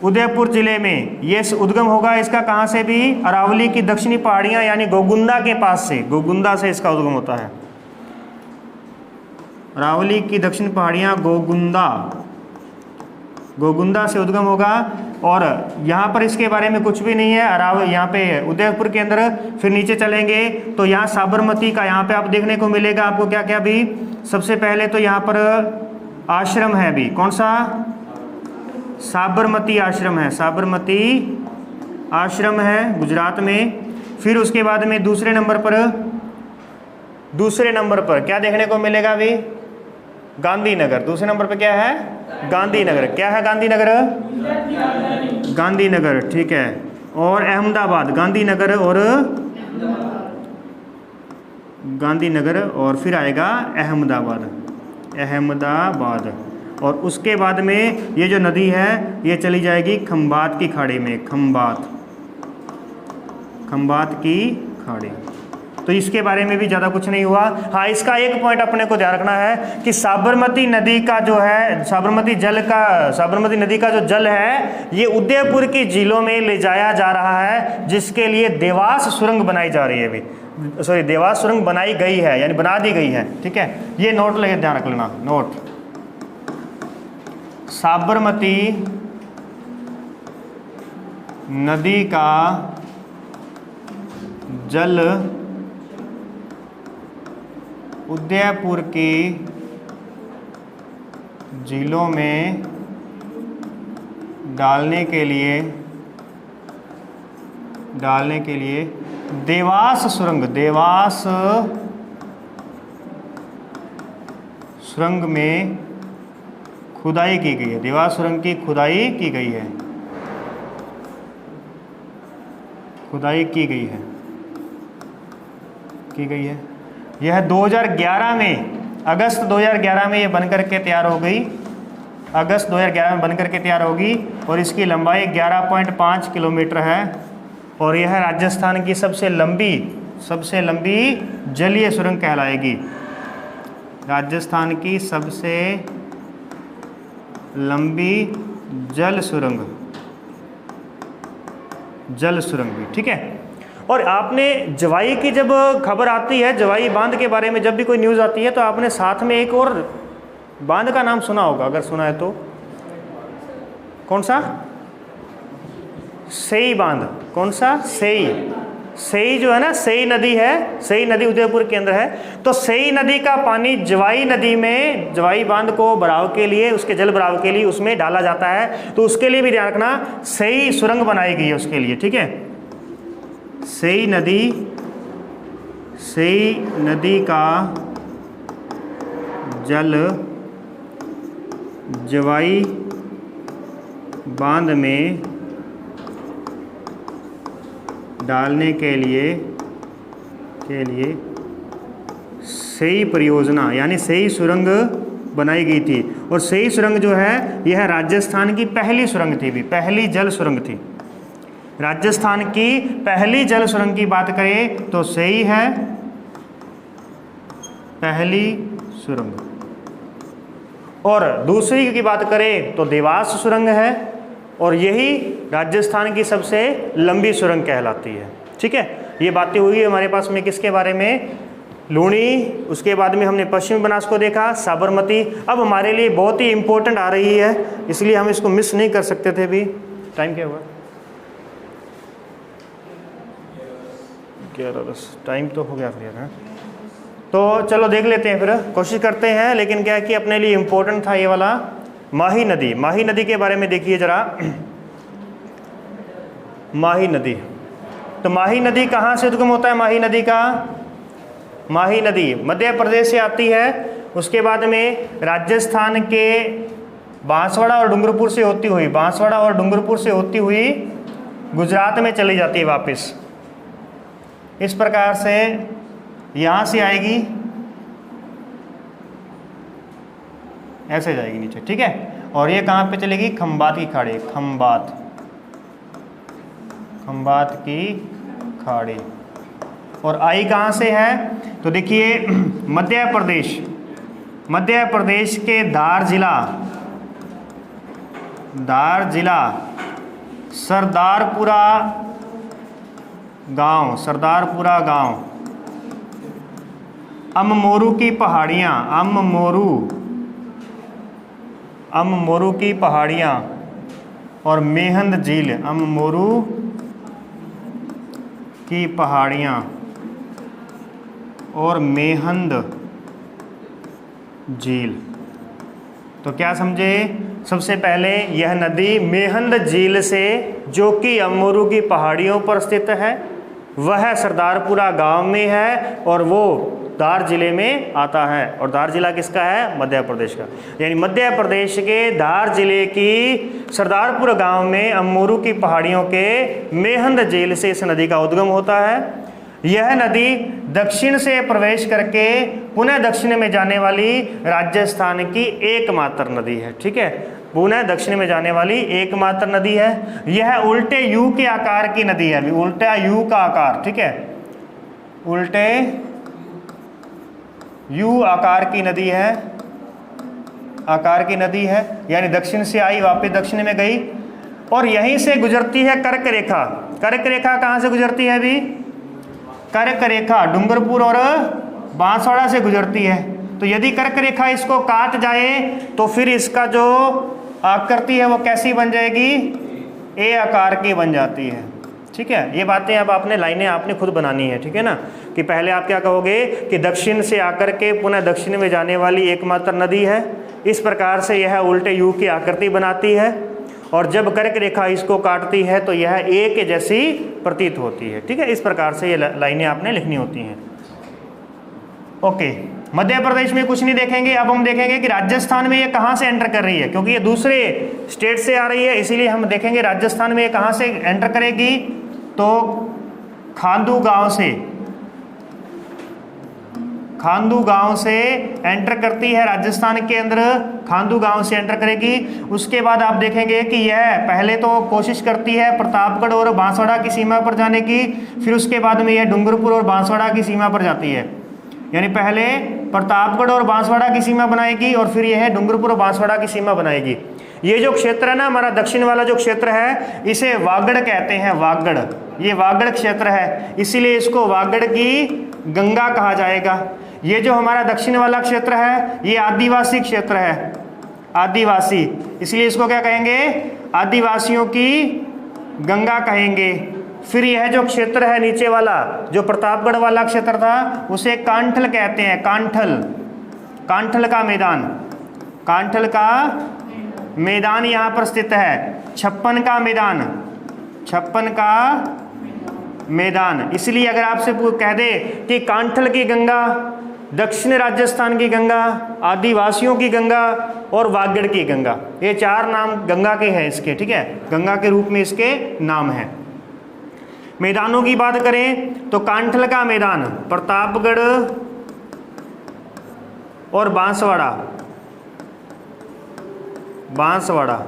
उदयपुर जिले में ये उद्गम होगा। इसका कहाँ से भी, अरावली की दक्षिणी पहाड़ियाँ यानी गोगुंदा के पास से, गोगुंदा से इसका उद्गम होता है। अरावली की दक्षिण पहाड़ियाँ गोगुंदा, गोगुंदा से उद्गम होगा। और यहाँ पर इसके बारे में कुछ भी नहीं है। अरावली यहाँ पे उदयपुर के अंदर, फिर नीचे चलेंगे तो यहाँ साबरमती का यहाँ पे आप देखने को मिलेगा आपको क्या क्या भी। सबसे पहले तो यहाँ पर आश्रम है भी, कौन सा, साबरमती आश्रम है, साबरमती आश्रम है गुजरात में। फिर उसके बाद में दूसरे नंबर पर क्या देखने को मिलेगा भी, गांधीनगर। दूसरे नंबर पे क्या है, गांधीनगर। क्या है गांधीनगर, गांधीनगर, ठीक है। और अहमदाबाद, गांधीनगर और गांधीनगर, और फिर आएगा अहमदाबाद, अहमदाबाद। और उसके बाद में ये जो नदी है ये चली जाएगी खंबात की खाड़ी में, खंबात, खंबात की खाड़ी। तो इसके बारे में भी ज़्यादा कुछ नहीं हुआ। हाँ, इसका एक पॉइंट अपने को ध्यान रखना है कि साबरमती नदी का जो है, साबरमती नदी का जो जल है ये उदयपुर की झीलों में ले जाया जा रहा है, जिसके लिए देवास सुरंग बनाई जा रही है अभी, सॉरी देवास सुरंग बनाई गई है, यानी बना दी गई है। ठीक है, ये नोट लगे, ध्यान रख लेना नोट। साबरमती नदी का जल उदयपुर की झीलों में डालने के लिए देवास सुरंग में खुदाई की गई है, देवास सुरंग की खुदाई की गई है, खुदाई की गई है। यह 2011 में, अगस्त 2011 में ये बनकर के तैयार हो गई, अगस्त 2011 में बनकर के तैयार होगी। और इसकी लंबाई 11.5 किलोमीटर है। और यह राजस्थान की सबसे लंबी जलीय सुरंग कहलाएगी, राजस्थान की सबसे लंबी जल सुरंग भी। ठीक है। और आपने जवाई की जब खबर आती है, जवाई बांध के बारे में जब भी कोई न्यूज़ आती है, तो आपने साथ में एक और बांध का नाम सुना होगा, अगर सुना है तो कौन सा, सेई बांध। कौन सा, सेई जो है ना, सेई नदी है, सेई नदी उदयपुर के अंदर है। तो सेई नदी का पानी जवाई नदी में, जवाई बांध को बढ़ाव के लिए, उसके जल बढ़ाव के लिए उसमें डाला जाता है। तो उसके लिए भी ध्यान रखना, सेई सुरंग बनाई गई है उसके लिए। ठीक है, सेई नदी का जल जवाई बांध में डालने के लिए सेई परियोजना यानी सेई सुरंग बनाई गई थी। और सेई सुरंग जो है यह राजस्थान की पहली सुरंग थी, भी पहली जल सुरंग थी। राजस्थान की पहली जल सुरंग की बात करें तो सेई है, पहली सुरंग। और दूसरी की बात करें तो देवास सुरंग है, और यही राजस्थान की सबसे लंबी सुरंग कहलाती है। ठीक है, ये बातें हुई हमारे पास में किसके बारे में, लूणी, उसके बाद में हमने पश्चिमी बनास को देखा, साबरमती। अब हमारे लिए बहुत ही इंपॉर्टेंट आ रही है, इसलिए हम इसको मिस नहीं कर सकते थे भी। टाइम क्या हुआ, 11:10, टाइम तो हो गया फिर यार। तो चलो देख लेते हैं, फिर कोशिश करते हैं। लेकिन क्या है कि अपने लिए इम्पोर्टेंट था ये वाला माही नदी। माही नदी के बारे में देखिए जरा। माही नदी, तो माही नदी कहाँ से उद्गम होता है माही नदी का? माही नदी मध्य प्रदेश से आती है, उसके बाद में राजस्थान के बांसवाड़ा और डूंगरपुर से होती हुई, बांसवाड़ा और डूंगरपुर से होती हुई गुजरात में चली जाती है वापस। इस प्रकार से यहाँ से आएगी, ऐसे जाएगी नीचे। ठीक है, और ये कहाँ पे चलेगी? खंबात की खाड़ी, खंबात की खाड़ी। और आई कहाँ से है? तो देखिए मध्य प्रदेश के धार जिला सरदारपुरा गांव, अममोरू की पहाड़ियाँ और मेहंद झील, अममोरू की पहाड़ियाँ और मेहंद झील। तो क्या समझे? सबसे पहले यह नदी मेहंद झील से, जो कि अममोरू की पहाड़ियों पर स्थित है, वह सरदारपुरा गांव में है और वो धार जिले में आता है। और धार जिला किसका है? मध्य प्रदेश का। यानी मध्य प्रदेश के धार जिले की सरदारपुर गांव में अममोरू की पहाड़ियों के मेहंद झील से इस नदी का उद्गम होता है। यह नदी दक्षिण से प्रवेश करके पुनः दक्षिण में जाने वाली राजस्थान की एकमात्र नदी है। ठीक है, पुनः दक्षिण में जाने वाली एकमात्र नदी है। यह उल्टे यू के आकार की नदी है, उल्टा यू का आकार। ठीक है, उल्टे यू आकार की नदी है, यानी दक्षिण से आई वापस दक्षिण में गई, और यहीं से गुजरती है कर्क रेखा। कर्क रेखा कहाँ से गुजरती है अभी? कर्क रेखा डूंगरपुर और बांसवाड़ा से गुजरती है। तो यदि कर्क रेखा इसको काट जाए तो फिर इसका जो आकृति है वो कैसी बन जाएगी? ए आकार की बन जाती है। ठीक है, ये बातें अब आपने लाइनें आपने खुद बनानी है। ठीक है ना, कि पहले आप क्या कहोगे कि दक्षिण से आकर के पुनः दक्षिण में जाने वाली एकमात्र नदी है। इस प्रकार से यह उल्टे यू की आकृति बनाती है, और जब कर्क रेखा इसको काटती है तो यह ए के जैसी प्रतीत होती है। ठीक है, इस प्रकार से ये लाइनें आपने लिखनी होती हैं। ओके, मध्य प्रदेश में कुछ नहीं देखेंगे। अब हम देखेंगे कि राजस्थान में ये कहाँ से एंटर कर रही है, क्योंकि ये दूसरे स्टेट से आ रही है, इसीलिए हम देखेंगे राजस्थान में ये कहाँ से एंटर करेगी। तो खांदू गांव से एंटर करती है राजस्थान के अंदर, खांदू गांव से एंटर करेगी। उसके बाद आप देखेंगे कि यह पहले तो कोशिश करती है प्रतापगढ़ और बांसवाड़ा की सीमा पर जाने की, फिर उसके बाद में यह डूंगरपुर और बांसवाड़ा की सीमा पर जाती है। यानी पहले प्रतापगढ़ और बांसवाड़ा की सीमा बनाएगी और फिर यह डूंगरपुर और बांसवाड़ा की सीमा बनाएगी। ये जो क्षेत्र है ना, हमारा दक्षिण वाला जो क्षेत्र है, इसे वागड़ कहते हैं। वागड़, ये वागड़ क्षेत्र है, इसीलिए इसको वागड़ की गंगा कहा जाएगा। ये जो हमारा दक्षिण वाला क्षेत्र है, ये आदिवासी क्षेत्र है, आदिवासी, इसलिए इसको क्या कहेंगे? आदिवासियों की गंगा कहेंगे। फिर यह जो क्षेत्र है नीचे वाला, जो प्रतापगढ़ वाला क्षेत्र था, उसे कांठल कहते हैं। कांठल का मैदान यहाँ पर स्थित है। छप्पन का मैदान, इसलिए अगर आपसे कह दे कि कांठल की गंगा, दक्षिण राजस्थान की गंगा, आदिवासियों की गंगा और वागड़ की गंगा, ये चार नाम गंगा के हैं इसके। ठीक है, गंगा के रूप में इसके नाम हैं। मैदानों की बात करें तो कांठल का मैदान प्रतापगढ़ और बांसवाड़ा।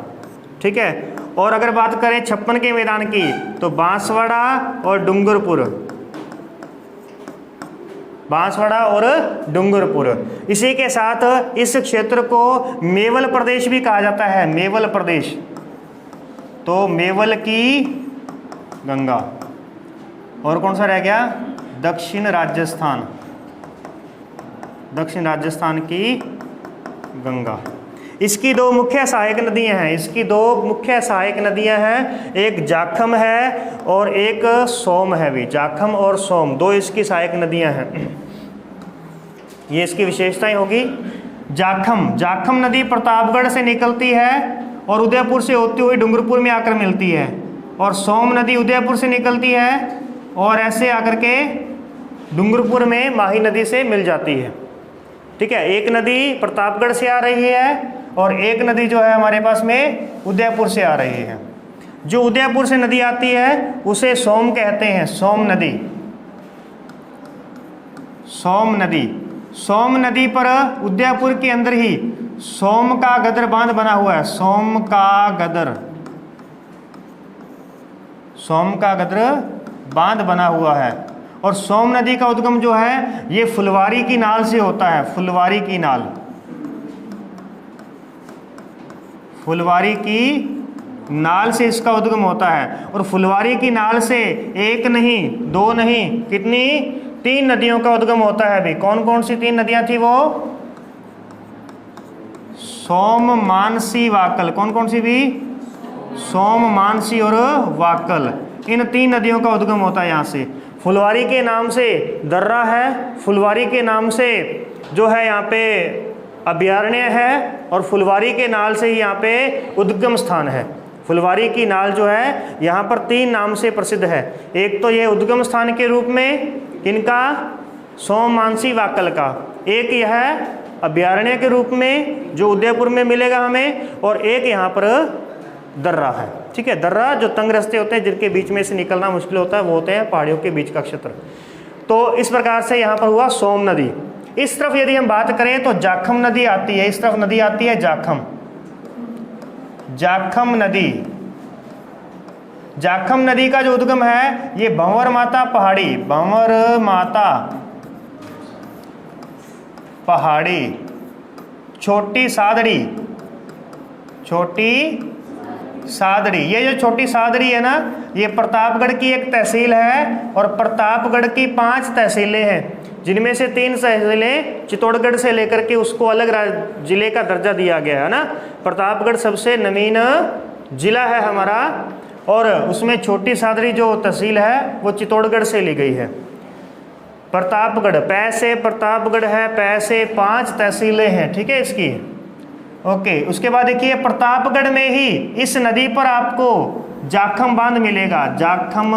ठीक है, और अगर बात करें छप्पन के मैदान की तो बांसवाड़ा और डूंगरपुर, बांसवाड़ा और डूंगरपुर। इसी के साथ इस क्षेत्र को मेवल प्रदेश भी कहा जाता है, मेवल प्रदेश। तो मेवल की गंगा। और कौन सा रह गया? दक्षिण राजस्थान, दक्षिण राजस्थान की गंगा। इसकी दो मुख्य सहायक नदियां हैं, इसकी दो मुख्य सहायक नदियां हैं, एक जाखम है और एक सोम है भी। जाखम और सोम दो इसकी सहायक नदियां हैं। ये इसकी विशेषताएं होगी। जाखम, जाखम नदी प्रतापगढ़ से निकलती है और उदयपुर से होती हुई डूंगरपुर में आकर मिलती है। और सोम नदी उदयपुर से निकलती है और ऐसे आकर के डूंगरपुर में माही नदी से मिल जाती है। ठीक है, एक नदी प्रतापगढ़ से आ रही है और एक नदी जो है हमारे पास में उदयपुर से आ रही है। जो उदयपुर से नदी आती है उसे सोम कहते हैं, सोम नदी। सोम नदी, सोम नदी पर उदयपुर के अंदर ही सोम का गदर बांध बना हुआ है, सोम का गदर, सोम का गदर बांध बना हुआ है। और सोम नदी का उद्गम जो है ये फुलवारी की नाल से होता है, फुलवारी की नाल, फुलवारी की नाल से इसका उद्गम होता है। और फुलवारी की नाल से एक नहीं, दो नहीं, कितनी? 3 नदियों का उद्गम होता है भी। कौन कौन सी 3 नदियां थी वो? सोम, मानसी, वाकल। कौन कौन सी भी? सोम, मानसी और वाकल। इन 3 नदियों का उद्गम होता है यहाँ से। फुलवारी के नाम से दर्रा है, फुलवारी के नाम से जो है यहाँ पे अभयारण्य है, और फुलवारी के नाल से ही यहाँ पे उद्गम स्थान है। फुलवारी की नाल जो है यहाँ पर 3 नाम से प्रसिद्ध है। एक तो ये उद्गम स्थान के रूप में किनका? सोम, मानसी, वाकल का। एक यह अभयारण्य के रूप में जो उदयपुर में मिलेगा हमें, और एक यहाँ पर दर्रा है। ठीक है, दर्रा जो तंग रास्ते होते हैं जिनके बीच में से निकलना मुश्किल होता है, वो होते हैं पहाड़ियों के बीच का क्षेत्र। तो इस प्रकार से यहाँ पर हुआ सोम नदी। इस तरफ यदि हम बात करें तो जाखम नदी आती है, इस तरफ नदी आती है जाखम, जाखम नदी। जाखम नदी का जो उद्गम है ये भंवर माता पहाड़ी, भंवर माता पहाड़ी, छोटी सादड़ी, छोटी सादड़ी। ये जो छोटी सादड़ी है ना, ये प्रतापगढ़ की एक तहसील है और प्रतापगढ़ की 5 तहसीलें हैं, जिनमें से 3 तहसीलें चित्तौड़गढ़ से लेकर के उसको अलग जिले का दर्जा दिया गया है ना। प्रतापगढ़ सबसे नवीन जिला है हमारा, और उसमें छोटी सादड़ी जो तहसील है वो चित्तौड़गढ़ से ली गई है। प्रतापगढ़, पै से प्रतापगढ़ है, पै से 5 तहसीलें हैं। ठीक है इसकी, ओके। उसके बाद देखिए प्रतापगढ़ में ही इस नदी पर आपको जाखम बांध मिलेगा, जाखम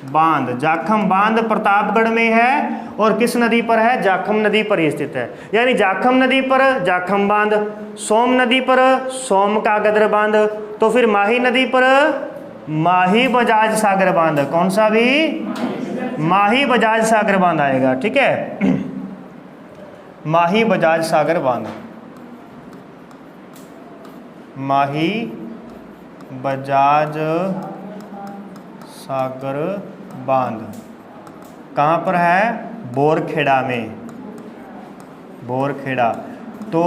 बांध। जाखम बांध प्रतापगढ़ में है और किस नदी पर है? जाखम नदी पर ही स्थित है। यानी जाखम नदी पर जाखम बांध, सोम नदी पर सोम का गदर बांध, तो फिर माही नदी पर माही बजाज सागर बांध। कौन सा भी? माही बजाज सागर बांध आएगा। ठीक है, माही बजाज सागर बांध, माही बजाज सागर बांध कहाँ पर है? बोरखेड़ा में, बोरखेड़ा। तो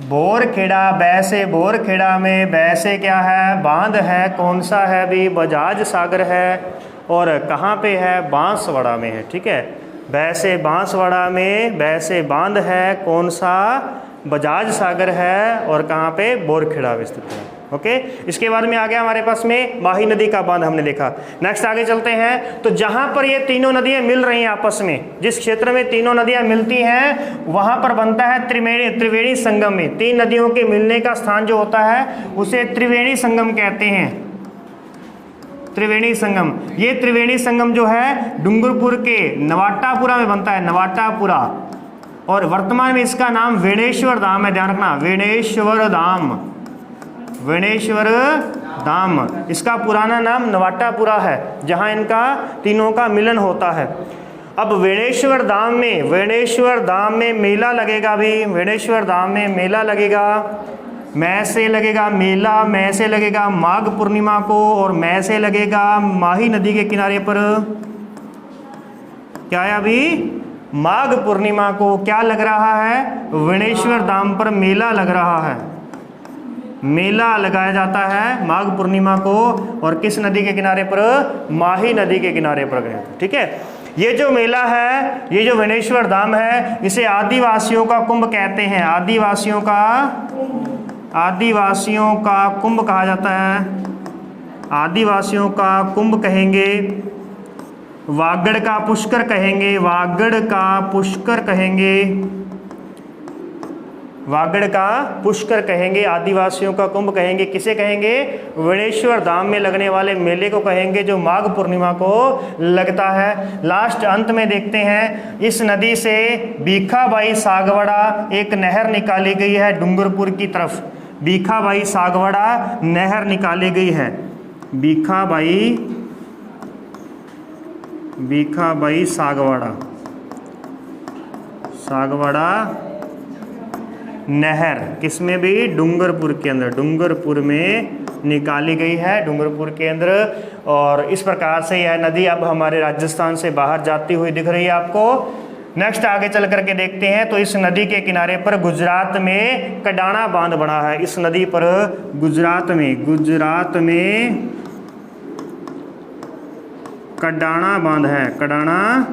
बोरखेड़ा, वैसे बोरखेड़ा में वैसे क्या है? बांध है। कौन सा है भी? बजाज सागर है। और कहाँ पे है? बांसवाड़ा में है। ठीक है, वैसे बांसवाड़ा में वैसे बांध है। कौन सा? बजाज सागर है। और कहाँ पे? बोरखेड़ा में स्थित है। ओके, इसके बाद में आ गया हमारे पास में माही नदी का बांध हमने देखा। नेक्स्ट आगे चलते हैं। तो जहाँ पर ये तीनों नदियाँ मिल रही हैं आपस में, जिस क्षेत्र में तीनों नदियाँ मिलती हैं वहाँ पर बनता है त्रिवेणी संगम में। 3 नदियों के मिलने का स्थान जो होता है उसे त्रिवेणी संगम कहते हैं, त्रिवेणी संगम। ये त्रिवेणी संगम जो है डूंगरपुर के नवाटापुरा में बनता है, नवाटापुरा। और वर्तमान में इसका नाम वेणेश्वर धाम है, ध्यान रखना, वेणेश्वर धाम, वेणेश्वर धाम। इसका पुराना नाम नवाटापुरा है, जहां इनका तीनों का मिलन होता है। अब वेणेश्वर धाम में मेला लगेगा भी, वेणेश्वर धाम में मेला लगेगा। मैं से लगेगा मेला, मैं से लगेगा माघ पूर्णिमा को, और मैं से लगेगा माही नदी के किनारे पर क्या है अभी, माघ पूर्णिमा को क्या लग रहा है, विनेश्वर धाम पर मेला लग रहा है, मेला लगाया जाता है माघ पूर्णिमा को। और किस नदी के किनारे पर, माही नदी के किनारे पर गए। ठीक है, ये जो मेला है, ये जो विनेश्वर धाम है, इसे आदिवासियों का कुंभ कहते हैं। आदिवासियों का कुंभ कहा जाता है, आदिवासियों का कुंभ कहेंगे, वागड़ का पुष्कर कहेंगे, वागड़ का पुष्कर कहेंगे, वागड़ का पुष्कर कहेंगे, आदिवासियों का कुंभ कहेंगे। किसे कहेंगे, विनेश्वर धाम में लगने वाले मेले को कहेंगे, जो माघ पूर्णिमा को लगता है। लास्ट अंत में देखते हैं, इस नदी से भीखाबाई सागवाड़ा एक नहर निकाली गई है डूंगरपुर की तरफ। भीखाबाई सागवाड़ा नहर निकाली गई है, भीखाबाई सागवाड़ा नहर किसमें भी, डूंगरपुर के अंदर, डूंगरपुर में निकाली गई है, डूंगरपुर के अंदर। और इस प्रकार से यह नदी अब हमारे राजस्थान से बाहर जाती हुई दिख रही है आपको। नेक्स्ट आगे चल करके देखते हैं, तो इस नदी के किनारे पर गुजरात में कडाणा बांध बना है। इस नदी पर गुजरात में कडाणा बांध है, कडाणा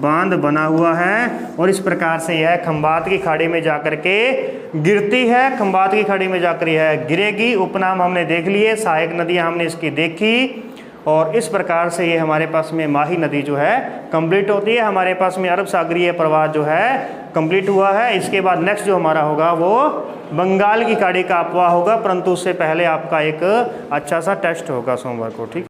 बांध बना हुआ है। और इस प्रकार से यह खंबात की खाड़ी में जाकर के गिरती है, खंबात की खाड़ी में जाकर यह गिरेगी। उपनाम हमने देख लिए, सहायक नदियां हमने इसकी देखी। और इस प्रकार से ये हमारे पास में माही नदी जो है कंप्लीट होती है। हमारे पास में अरब सागरीय प्रवाह जो है कंप्लीट हुआ है। इसके बाद नेक्स्ट जो हमारा होगा वो बंगाल की खाड़ी का अपवाह होगा, परंतु उससे पहले आपका एक अच्छा सा टेस्ट होगा सोमवार को। ठीक।